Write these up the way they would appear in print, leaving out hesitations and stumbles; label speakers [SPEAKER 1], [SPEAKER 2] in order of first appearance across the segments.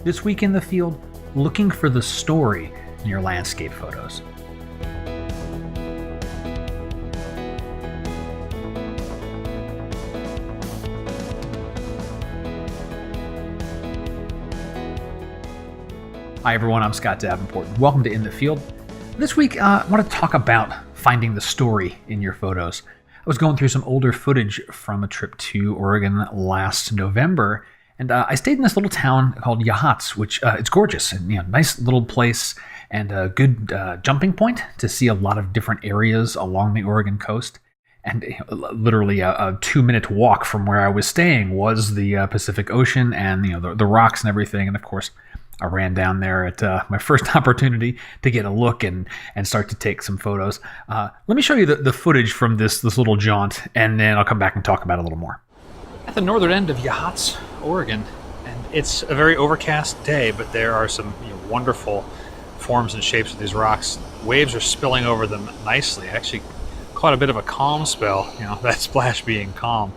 [SPEAKER 1] This week in the field, looking for the story in your landscape photos. Hi everyone, I'm Scott Davenport. Welcome to In the Field. This week, I want to talk about finding the story in your photos. I was going through some older footage from a trip to Oregon last November, and I stayed in this little town called Yachats, which it's gorgeous and nice little place and a good jumping point to see a lot of different areas along the Oregon coast. And literally a 2-minute walk from where I was staying was the Pacific Ocean and the rocks and everything. And of course, I ran down there at my first opportunity to get a look and start to take some photos. Let me show you the footage from this little jaunt, and then I'll come back and talk about it a little more. At the northern end of Yachats, Oregon, and it's a very overcast day, but there are some wonderful forms and shapes of these rocks. Waves are spilling over them nicely. I actually caught a bit of a calm spell, that splash being calm.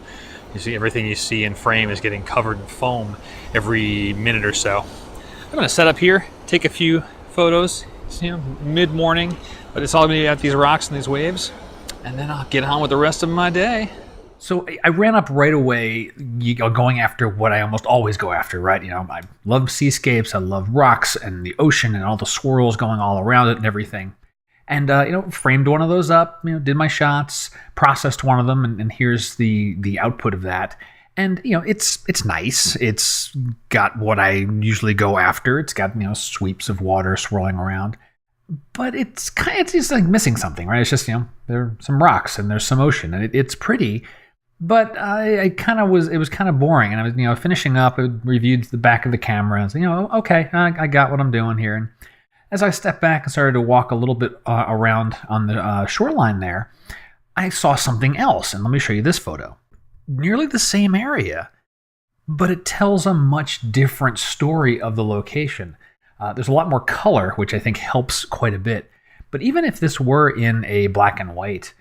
[SPEAKER 1] You see everything you see in frame is getting covered in foam every minute or so. I'm going to set up here, take a few photos, mid-morning, but it's all going to be at these rocks and these waves, and then I'll get on with the rest of my day. So I ran up right away, going after what I almost always go after, right? I love seascapes, I love rocks and the ocean and all the swirls going all around it and everything. And, framed one of those up, did my shots, processed one of them, and here's the output of that. And, it's nice. It's got what I usually go after. It's got, sweeps of water swirling around. But it's just like missing something, right? It's just, there are some rocks and there's some ocean and it's pretty. But it was kind of boring. And I was, finishing up, I reviewed the back of the camera and said, okay, I got what I'm doing here. And as I stepped back and started to walk a little bit around on the shoreline there, I saw something else. And let me show you this photo. Nearly the same area, but it tells a much different story of the location. There's a lot more color, which I think helps quite a bit. But even if this were in a black and white,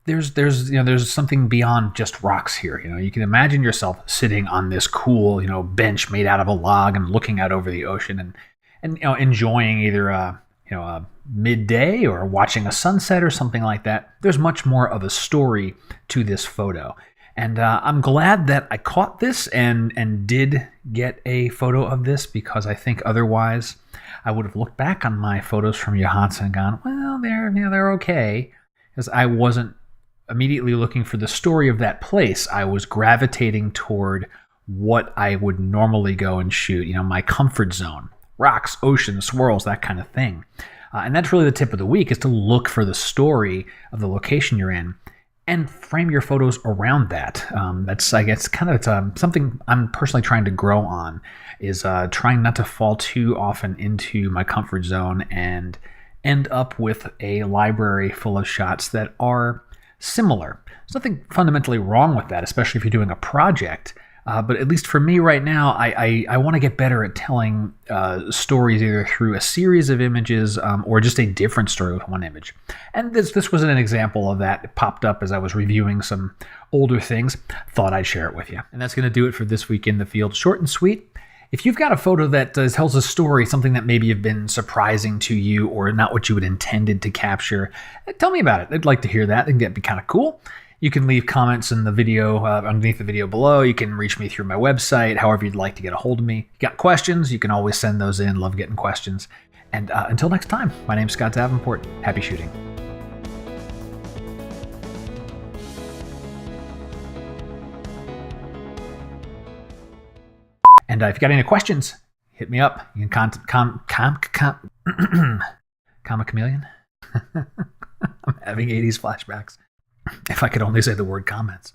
[SPEAKER 1] there's something beyond just rocks here. You can imagine yourself sitting on this cool, bench made out of a log and looking out over the ocean and enjoying either a midday or watching a sunset or something like that. There's much more of a story to this photo. And I'm glad that I caught this and did get a photo of this, because I think otherwise I would have looked back on my photos from Yachats and gone, well, they're okay, because I wasn't immediately looking for the story of that place. I was gravitating toward what I would normally go and shoot, my comfort zone, rocks, ocean, swirls, that kind of thing. And that's really the tip of the week, is to look for the story of the location you're in and frame your photos around that. That's, I guess, something I'm personally trying to grow on, is trying not to fall too often into my comfort zone and end up with a library full of shots that are similar. There's nothing fundamentally wrong with that, especially if you're doing a project. But at least for me right now, I want to get better at telling stories either through a series of images or just a different story with one image. And this was an example of that. It popped up as I was reviewing some older things. Thought I'd share it with you. And that's going to do it for this week in the field. Short and sweet. If you've got a photo that tells a story, something that maybe have been surprising to you or not what you had intended to capture, tell me about it. I'd like to hear that. I think that'd be kind of cool. You can leave comments in the video, underneath the video below. You can reach me through my website, however you'd like to get a hold of me. If you got questions, you can always send those in. Love getting questions. And until next time, my name's Scott Davenport. Happy shooting. And if you got any questions, hit me up. You can Comma Chameleon. I'm having 80s flashbacks. If I could only say the word comments.